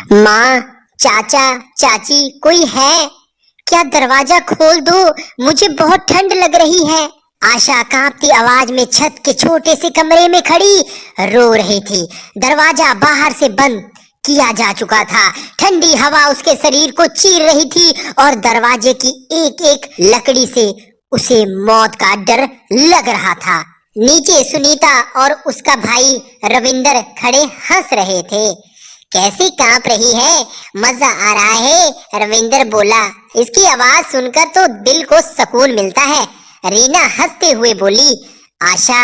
माँ, चाचा, चाची, कोई है क्या? दरवाजा खोल दो, मुझे बहुत ठंड लग रही है। आशा कांपती आवाज में छत के छोटे से कमरे में खड़ी रो रही थी। दरवाजा बाहर से बंद किया जा चुका था। ठंडी हवा उसके शरीर को चीर रही थी और दरवाजे की एक एक लकड़ी से उसे मौत का डर लग रहा था। नीचे सुनीता और उसका भाई रविंदर खड़े हंस रहे थे। कैसी कांप रही है, मजा आ रहा है, रविंदर बोला। इसकी आवाज सुनकर तो दिल को सुकून मिलता है, रीना हंसते हुए बोली। आशा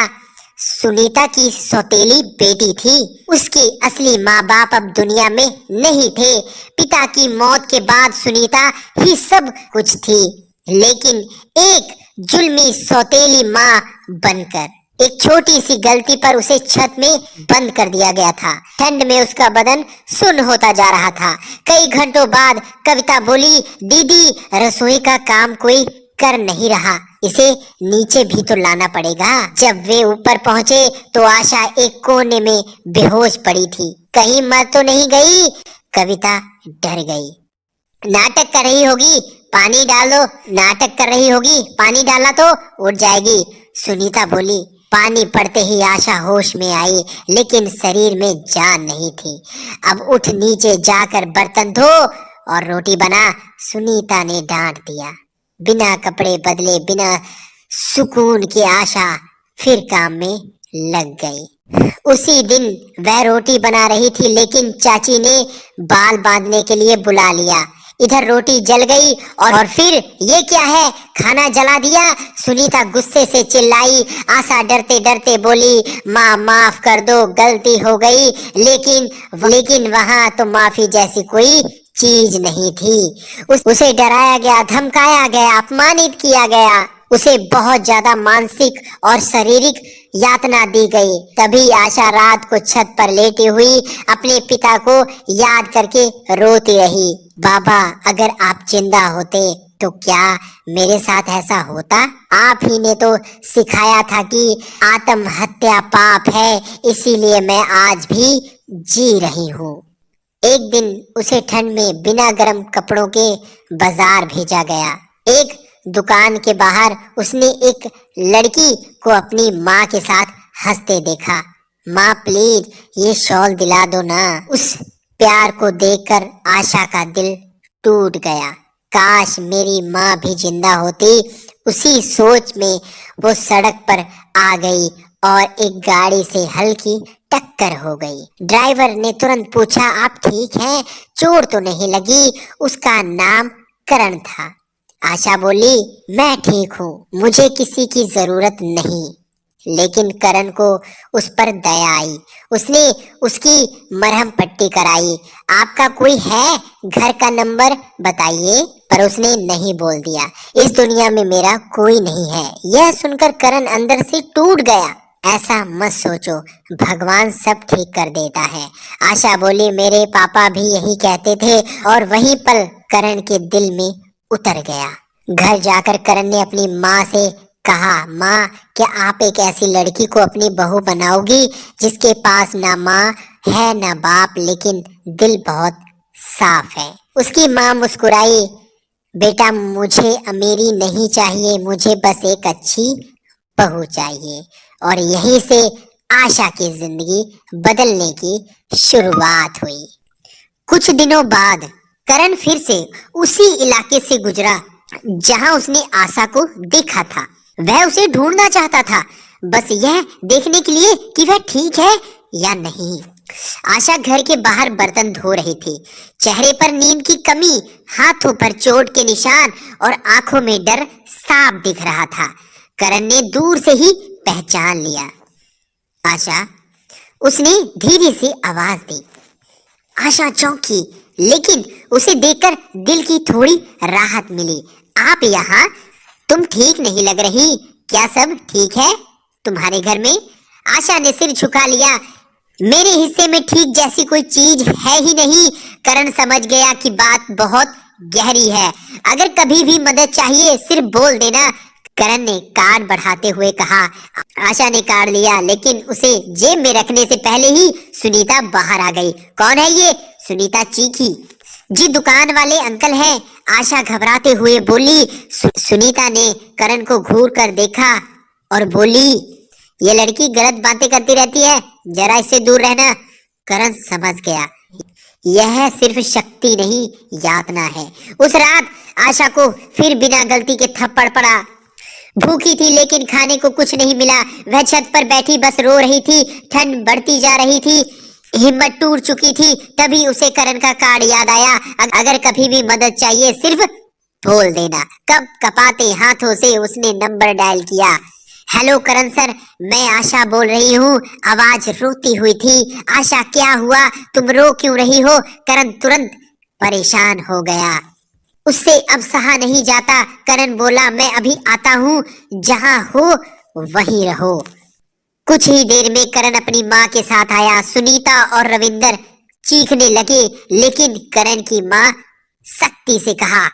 सुनीता की सौतेली बेटी थी। उसके असली माँ बाप अब दुनिया में नहीं थे। पिता की मौत के बाद सुनीता ही सब कुछ थी, लेकिन एक जुल्मी सौतेली माँ बनकर। एक छोटी सी गलती पर उसे छत में बंद कर दिया गया था। ठंड में उसका बदन सुन्न होता जा रहा था। कई घंटों बाद कविता बोली, दीदी रसोई का काम कोई कर नहीं रहा, इसे नीचे भी तो लाना पड़ेगा। जब वे ऊपर पहुंचे तो आशा एक कोने में बेहोश पड़ी थी। कहीं मर तो नहीं गई? कविता डर गई। नाटक कर रही होगी, पानी डालो। नाटक कर रही होगी, पानी डाला तो उठ जाएगी, सुनीता बोली। पानी पड़ते ही आशा होश में आई, लेकिन शरीर में जान नहीं थी। अब उठ, नीचे जाकर बर्तन धो और रोटी बना, सुनीता ने डांट दिया। बिना कपड़े बदले, बिना सुकून की आशा फिर काम में लग गई। उसी दिन वह रोटी बना रही थी, लेकिन चाची ने बाल बांधने के लिए बुला लिया। इधर रोटी जल गई और फिर ये क्या है, खाना जला दिया, सुनीता गुस्से से चिल्लाई। आशा डरते डरते बोली, माँ माफ कर दो, गलती हो गई। लेकिन वहाँ तो माफी जैसी कोई चीज नहीं थी। उसे डराया गया, धमकाया गया, अपमानित किया गया। उसे बहुत ज्यादा मानसिक और शारीरिक यातना दी गई। तभी आशा रात को छत पर लेटी हुई अपने पिता को याद करके रोती रही। बाबा, अगर आप जिंदा होते तो क्या मेरे साथ ऐसा होता? आप ही ने तो सिखाया था कि आत्महत्या पाप है, इसीलिए मैं आज भी जी रही हूँ। एक दिन उसे ठंड में बिना गर्म कपड़ों के बाजार भेजा गया। एक दुकान के बाहर उसने एक लड़की को अपनी माँ के साथ हंसते देखा। माँ प्लीज ये शॉल दिला दो ना। उस प्यार को देखकर आशा का दिल टूट गया। काश मेरी माँ भी जिंदा होती। उसी सोच में वो सड़क पर आ गई और एक गाड़ी से हल्की टक्कर हो गई। ड्राइवर ने तुरंत पूछा, आप ठीक हैं? चोट तो नहीं लगी? उसका नाम करण था। आशा बोली, मैं ठीक हूँ, मुझे किसी की जरूरत नहीं। लेकिन करण को उस पर दया आई। उसने उसकी मरहम पट्टी कराई। आपका कोई है? घर का नंबर बताइए। पर उसने नहीं बोल दिया। इस दुनिया में मेरा कोई नहीं है। यह सुनकर करण अंदर से टूट गया। ऐसा मत सोचो, भगवान सब ठीक कर देता है। आशा बोली, मेरे पापा भी यही कहते थे। और वहीं पर करण के दिल में उतर गया। घर जाकर करण ने अपनी माँ से कहा, माँ, क्या आप एक ऐसी लड़की को अपनी बहू बनाओगी जिसके पास ना माँ है ना बाप, लेकिन दिल बहुत साफ है? उसकी माँ मुस्कुराई, बेटा मुझे अमीरी नहीं चाहिए, मुझे बस एक अच्छी बहू चाहिए। और यहीं से आशा की जिंदगी बदलने की शुरुआत हुई। कुछ दिनों बाद करण फिर से उसी इलाके से गुजरा जहां उसने आशा को देखा था। वह उसे ढूंढना चाहता था, बस यह देखने के लिए कि वह ठीक है या नहीं। आशा घर के बाहर बर्तन धो रही थी। चेहरे पर नींद की कमी, हाथों पर चोट के निशान और आंखों में डर साफ दिख रहा था। करण ने दूर से ही पहचान लिया। आशा, उसने धीरे से आवाज दी। आशा चौंकी, लेकिन उसे देखकर दिल की थोड़ी राहत मिली। आप यहाँ? तुम ठीक नहीं लग रही। क्या सब ठीक है तुम्हारे घर में? आशा ने सिर झुका लिया। मेरे हिस्से में ठीक जैसी कोई चीज है ही नहीं। करण समझ गया कि बात बहुत गहरी है। अगर कभी भी मदद चाहिए सिर्फ बोल देना, करण ने कार्ड बढ़ाते हुए कहा। आशा ने कार्ड लिया, लेकिन उसे जेब में रखने से पहले ही सुनीता बाहर आ गई। कौन है ये? सुनीता चीखी। जी दुकान वाले अंकल हैं, आशा घबराते हुए बोली। सुनीता ने करण को घूर कर देखा और बोली, ये लड़की गलत बातें करती रहती है, जरा इससे दूर रहना। करण समझ गया, यह सिर्फ शक्ति नहीं यातना है। उस रात आशा को फिर बिना गलती के थप्पड़ पड़ा। भूखी थी लेकिन खाने को कुछ नहीं मिला। वह छत पर बैठी बस रो रही थी। ठंड बढ़ती जा रही थी, हिम्मत टूट चुकी थी। तभी उसे करण का कार्ड याद आया। अगर कभी भी मदद चाहिए सिर्फ बोल देना। कब कपाते हाथों से उसने नंबर डायल किया। हेलो करण सर, मैं आशा बोल रही हूँ। आवाज रोती हुई थी। आशा क्या हुआ, तुम रो क्यों रही हो? करण तुरंत परेशान हो गया, उससे अब सहा नहीं जाता। करण बोला, मैं अभी आता हूँ, जहाँ हो वहीं रहो। कुछ ही देर में करण अपनी माँ के साथ आया। सुनीता और रविंदर चीखने लगे, लेकिन करण की माँ सख्ती से कहा,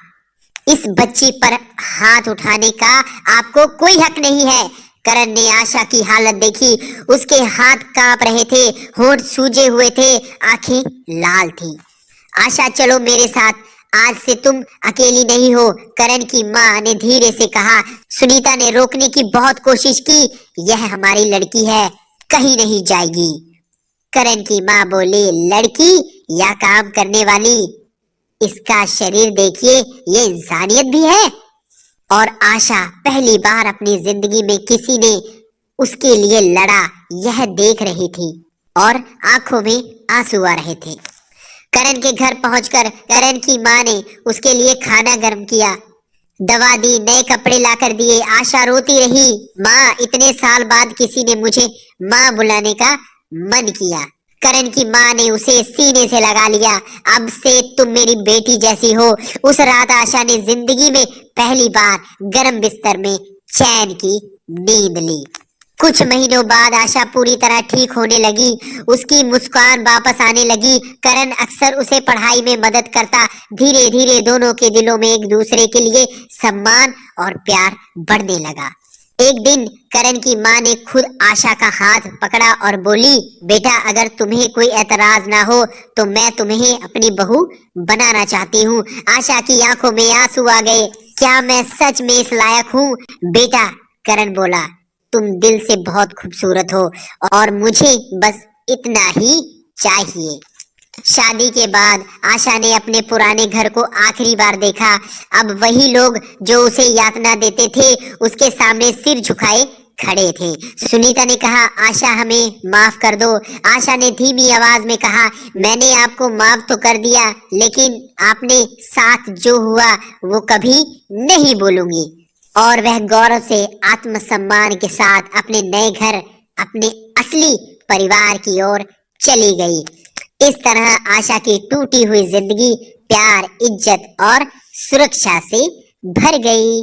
इस बच्ची पर हाथ उठाने का आपको कोई हक नहीं है। करण ने आशा की हालत देखी, उसके हाथ कांप रहे थे, होंठ सूजे हुए थे, आंखें लाल थी। आशा चलो मेरे साथ, आज से तुम अकेली नहीं हो, करण की माँ ने धीरे से कहा। सुनीता ने रोकने की बहुत कोशिश की, यह हमारी लड़की है, कहीं नहीं जाएगी। करण की माँ बोली, लड़की या काम करने वाली? इसका शरीर देखिए, ये इंसानियत भी है। और आशा पहली बार अपनी जिंदगी में किसी ने उसके लिए लड़ा, यह देख रही थी और आंखों में आंसू आ रहे थे। करण के घर पहुंचकर करण की माँ ने उसके लिए खाना गर्म किया, दवा दी, नए कपड़े लाकर दिए। आशा रोती रही, माँ इतने साल बाद किसी ने मुझे माँ बुलाने का मन किया। करण की माँ ने उसे सीने से लगा लिया, अब से तुम मेरी बेटी जैसी हो। उस रात आशा ने जिंदगी में पहली बार गर्म बिस्तर में चैन की नींद ली। कुछ महीनों बाद आशा पूरी तरह ठीक होने लगी, उसकी मुस्कान वापस आने लगी। करण अक्सर उसे पढ़ाई में मदद करता। धीरे धीरे दोनों के दिलों में एक दूसरे के लिए सम्मान और प्यार बढ़ने लगा। एक दिन करण की माँ ने खुद आशा का हाथ पकड़ा और बोली, बेटा अगर तुम्हें कोई एतराज ना हो तो मैं तुम्हें अपनी बहू बनाना चाहती हूँ। आशा की आंखों में आंसू आ गए, क्या मैं सच में इस लायक हूँ? बेटा, करण बोला, तुम दिल से बहुत खूबसूरत हो और मुझे बस इतना ही चाहिए। शादी के बाद आशा ने अपने पुराने घर को आखिरी बार देखा। अब वही लोग जो उसे यातना देते थे उसके सामने सिर झुकाए खड़े थे। सुनीता ने कहा, आशा हमें माफ कर दो। आशा ने धीमी आवाज में कहा, मैंने आपको माफ तो कर दिया, लेकिन आपने साथ जो हुआ वो कभी नहीं भूलूंगी। और वह गौरव से आत्मसम्मान के साथ अपने नए घर, अपने असली परिवार की ओर चली गई। इस तरह आशा की टूटी हुई जिंदगी प्यार, इज्जत और सुरक्षा से भर गई।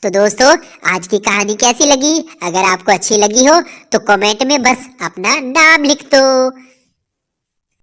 तो दोस्तों, आज की कहानी कैसी लगी? अगर आपको अच्छी लगी हो तो कमेंट में बस अपना नाम लिख दो।